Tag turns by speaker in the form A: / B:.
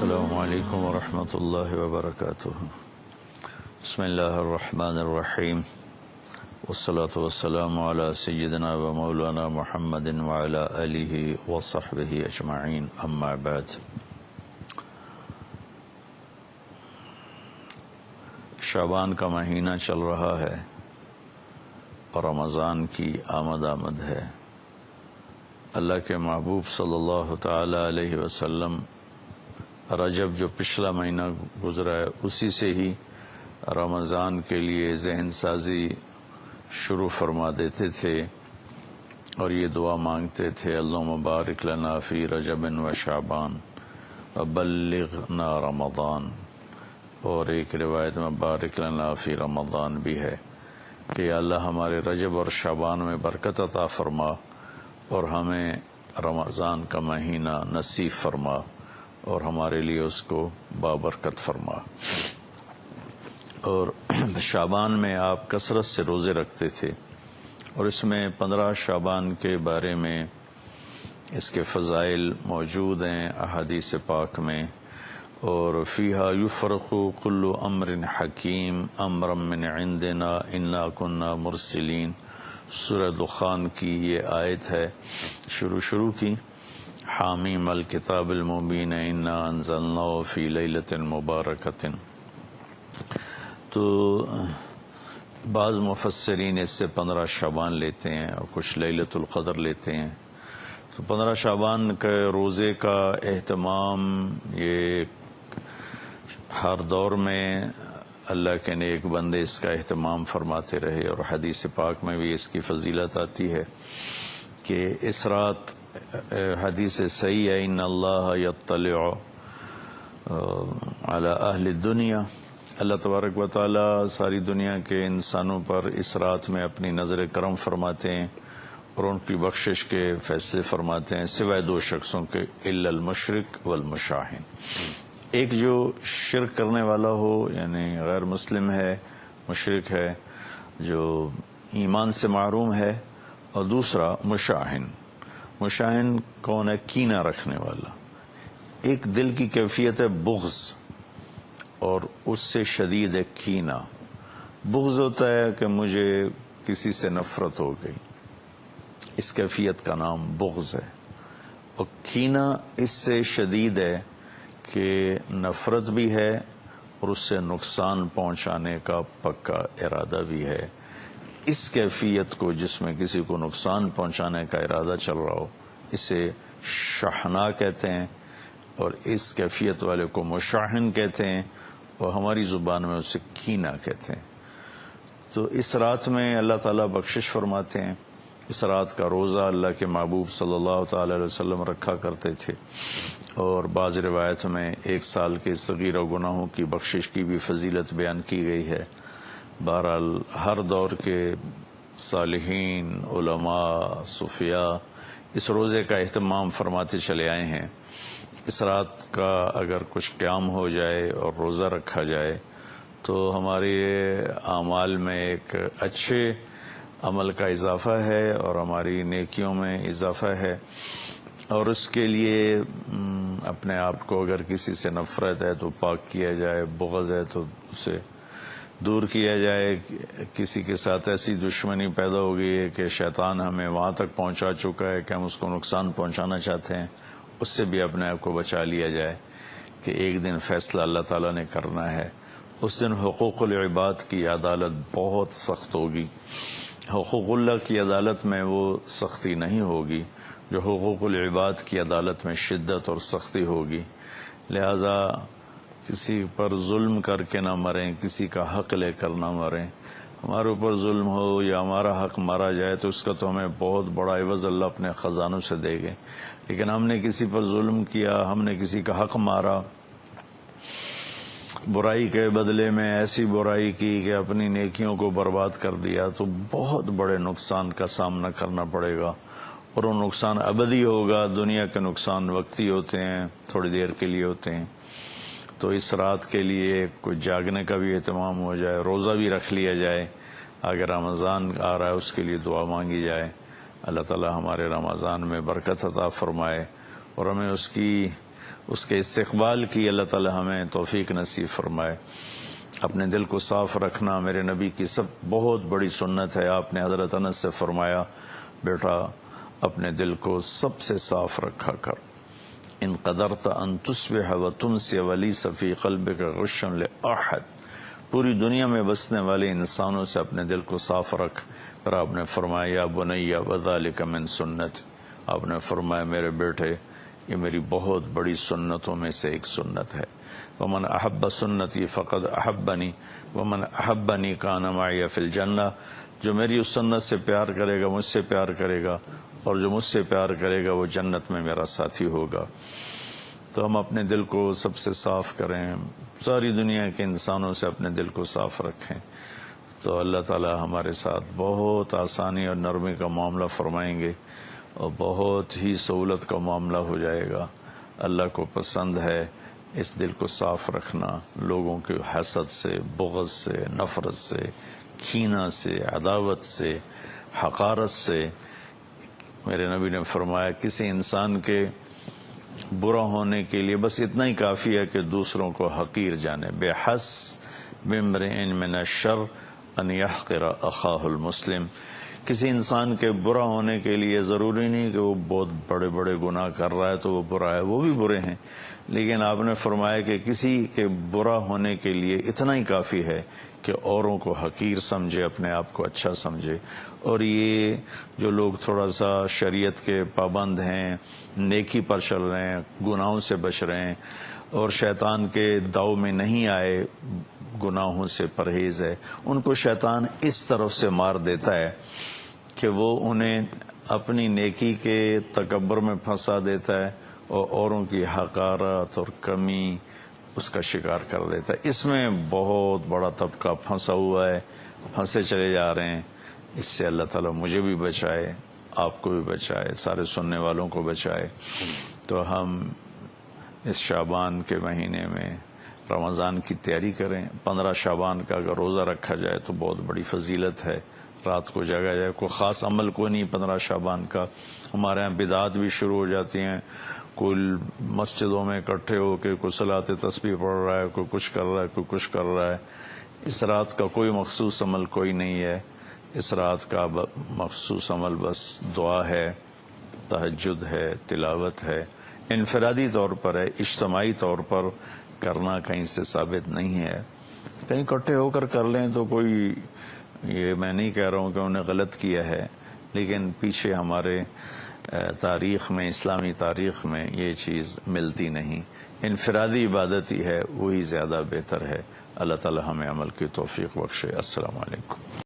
A: السلام علیکم ورحمۃ اللہ وبرکاتہ۔ بسم اللہ الرحمن الرحیم، والصلاة والسلام علی سیدنا و مولانا محمد وعلی آلہ وصحبہ اجمعین، اما بعد۔ شعبان کا مہینہ چل رہا ہے اور رمضان کی آمد ہے۔ اللہ کے محبوب صلی اللہ تعالی علیہ وسلم رجب جو پچھلا مہینہ گزرا ہے اسی سے ہی رمضان کے لیے ذہن سازی شروع فرما دیتے تھے اور یہ دعا مانگتے تھے، اللہم بارک لنا فی رجب و شعبان وبلغنا رمضان، اور ایک روایت میں بارک لنا فی رمضان بھی ہے کہ یا اللہ ہمارے رجب اور شعبان میں برکت عطا فرما اور ہمیں رمضان کا مہینہ نصیب فرما اور ہمارے لیے اس کو بابرکت فرما۔ اور شعبان میں آپ کثرت سے روزے رکھتے تھے اور اس میں 15 شعبان کے بارے میں اس کے فضائل موجود ہیں احادیث پاک میں، اور فیہا یفرق کل امر حکیم امرا من عندنا انا کنا مرسلین، سورہ دخان کی یہ آیت ہے شروع کی، حامیم الکتاب المبین انا انزلناہ فی لیلۃ مبارکۃ۔ تو بعض مفسرین اس سے 15 شعبان لیتے ہیں اور کچھ لیلۃ القدر لیتے ہیں۔ تو 15 شعبان کے روزے کا اہتمام یہ ہر دور میں اللہ کے نیک بندے اس کا اہتمام فرماتے رہے، اور حدیث پاک میں بھی اس کی فضیلت آتی ہے کہ اس رات حدیث صحیح ہے، ان اللہ یطلع علی اہل الدنیا، اللہ تبارک و تعالی ساری دنیا کے انسانوں پر اس رات میں اپنی نظر کرم فرماتے ہیں اور ان کی بخشش کے فیصلے فرماتے ہیں، سوائے 2 شخصوں کے، الا المشرک والمشاہن، ایک جو شرک کرنے والا ہو یعنی غیر مسلم ہے، مشرک ہے، جو ایمان سے محروم ہے، اور دوسرا مشاہن کون ہے؟ کینہ رکھنے والا، ایک دل کی کیفیت ہے بغض اور اس سے شدید ہے کینہ۔ بغض ہوتا ہے کہ مجھے کسی سے نفرت ہو گئی، اس کیفیت کا نام بغض ہے، اور کینہ اس سے شدید ہے کہ نفرت بھی ہے اور اس سے نقصان پہنچانے کا پکا ارادہ بھی ہے۔ اس کیفیت کو، جس میں کسی کو نقصان پہنچانے کا ارادہ چل رہا ہو، اسے شحناء کہتے ہیں، اور اس کیفیت والے کو مشاہن کہتے ہیں، اور ہماری زبان میں اسے کینہ کہتے ہیں۔ تو اس رات میں اللہ تعالیٰ بخشش فرماتے ہیں۔ اس رات کا روزہ اللہ کے محبوب صلی اللہ تعالی علیہ وسلم رکھا کرتے تھے، اور بعض روایت میں 1 سال کے صغیرہ گناہوں کی بخشش کی بھی فضیلت بیان کی گئی ہے۔ بہرحال ہر دور کے صالحین، علماء، صوفیاء اس روزے کا اہتمام فرماتے چلے آئے ہیں۔ اس رات کا اگر کچھ قیام ہو جائے اور روزہ رکھا جائے تو ہمارے اعمال میں ایک اچھے عمل کا اضافہ ہے اور ہماری نیکیوں میں اضافہ ہے، اور اس کے لیے اپنے آپ کو اگر کسی سے نفرت ہے تو پاک کیا جائے، بغض ہے تو اسے دور کیا جائے، کسی کے ساتھ ایسی دشمنی پیدا ہو گئی ہے کہ شیطان ہمیں وہاں تک پہنچا چکا ہے کہ ہم اس کو نقصان پہنچانا چاہتے ہیں، اس سے بھی اپنے آپ کو بچا لیا جائے کہ ایک دن فیصلہ اللہ تعالیٰ نے کرنا ہے۔ اس دن حقوق العباد کی عدالت بہت سخت ہوگی، حقوق اللہ کی عدالت میں وہ سختی نہیں ہوگی جو حقوق العباد کی عدالت میں شدت اور سختی ہوگی۔ لہذا کسی پر ظلم کر کے نہ مریں، کسی کا حق لے کر نہ مریں۔ ہمارے اوپر ظلم ہو یا ہمارا حق مارا جائے تو اس کا تو ہمیں بہت بڑا عوض اللہ اپنے خزانوں سے دے گے، لیکن ہم نے کسی پر ظلم کیا، ہم نے کسی کا حق مارا، برائی کے بدلے میں ایسی برائی کی کہ اپنی نیکیوں کو برباد کر دیا، تو بہت بڑے نقصان کا سامنا کرنا پڑے گا، اور وہ نقصان ابدی ہوگا۔ دنیا کے نقصان وقتی ہوتے ہیں، تھوڑی دیر کے لیے ہوتے ہیں۔ تو اس رات کے لیے کچھ جاگنے کا بھی اہتمام ہو جائے، روزہ بھی رکھ لیا جائے، اگر رمضان آ رہا ہے اس کے لیے دعا مانگی جائے، اللہ تعالی ہمارے رمضان میں برکت عطا فرمائے اور ہمیں اس کے استقبال کی اللہ تعالی ہمیں توفیق نصیب فرمائے۔ اپنے دل کو صاف رکھنا میرے نبی کی بہت بڑی سنت ہے۔ آپ نے حضرت انس سے فرمایا، بیٹا اپنے دل کو سب سے صاف رکھا کر، ان قدرت ان تصبح وتمسی ولیس فی قلبک غش لأحد، پوری دنیا میں بسنے والے انسانوں سے اپنے دل کو صاف رکھ۔ پھر آپ نے فرمایا یا بنی وذالک من سنت، آپ نے فرمایا میرے بیٹے یہ میری بہت بڑی سنتوں میں سے ایک سنت ہے۔ ومن احب سنتی فقد احبنی ومن احبنی کان معی فی الجنہ، جو میری اس سنت سے پیار کرے گا مجھ سے پیار کرے گا، اور جو مجھ سے پیار کرے گا وہ جنت میں میرا ساتھی ہوگا۔ تو ہم اپنے دل کو سب سے صاف کریں، ساری دنیا کے انسانوں سے اپنے دل کو صاف رکھیں، تو اللہ تعالی ہمارے ساتھ بہت آسانی اور نرمی کا معاملہ فرمائیں گے، اور بہت ہی سہولت کا معاملہ ہو جائے گا۔ اللہ کو پسند ہے اس دل کو صاف رکھنا، لوگوں کے حسد سے، بغض سے، نفرت سے، کینہ سے، عداوت سے، حقارت سے۔ میرے نبی نے فرمایا کسی انسان کے برا ہونے کے لیے بس اتنا ہی کافی ہے کہ دوسروں کو حقیر جانے، بحسب امرئ من الشر ان یحقر اخاہ المسلم، کسی انسان کے برا ہونے کے لیے ضروری نہیں کہ وہ بہت بڑے بڑے گناہ کر رہا ہے تو وہ برا ہے، وہ بھی برے ہیں، لیکن آپ نے فرمایا کہ کسی کے برا ہونے کے لیے اتنا ہی کافی ہے کہ اوروں کو حقیر سمجھے، اپنے آپ کو اچھا سمجھے۔ اور یہ جو لوگ تھوڑا سا شریعت کے پابند ہیں، نیکی پر چل رہے ہیں، گناہوں سے بچ رہے ہیں، اور شیطان کے داؤ میں نہیں آئے، گناہوں سے پرہیز ہے، ان کو شیطان اس طرف سے مار دیتا ہے کہ وہ انہیں اپنی نیکی کے تکبر میں پھنسا دیتا ہے، اور اوروں کی حقارت اور کمی اس کا شکار کر دیتا ہے۔ اس میں بہت بڑا طبقہ پھنسا ہوا ہے، پھنسے چلے جا رہے ہیں۔ اس سے اللہ تعالیٰ مجھے بھی بچائے، آپ کو بھی بچائے، سارے سننے والوں کو بچائے۔ تو ہم اس شعبان کے مہینے میں رمضان کی تیاری کریں۔ 15 شعبان کا اگر روزہ رکھا جائے تو بہت بڑی فضیلت ہے، رات کو جاگا جائے۔ کوئی خاص عمل کوئی نہیں 15 شعبان کا، ہمارے یہاں بدعات بھی شروع ہو جاتی ہیں، کوئی مسجدوں میں اکٹھے ہو کے کوئی صلاۃ تسبیح پڑھ رہا ہے، کوئی کچھ کر رہا ہے، کوئی کچھ کر رہا ہے۔ اس رات کا کوئی مخصوص عمل کوئی نہیں ہے، اس رات کا مخصوص عمل بس دعا ہے، تہجد ہے، تلاوت ہے، انفرادی طور پر ہے، اجتماعی طور پر کرنا کہیں سے ثابت نہیں ہے۔ کہیں اکٹھے ہو کر کر لیں تو کوئی، یہ میں نہیں کہہ رہا ہوں کہ انہیں غلط کیا ہے، لیکن پیچھے ہمارے تاریخ میں، اسلامی تاریخ میں یہ چیز ملتی نہیں۔ انفرادی عبادت ہی ہے، وہی زیادہ بہتر ہے۔ اللہ تعالی ہمیں عمل کی توفیق بخشے۔ السلام علیکم۔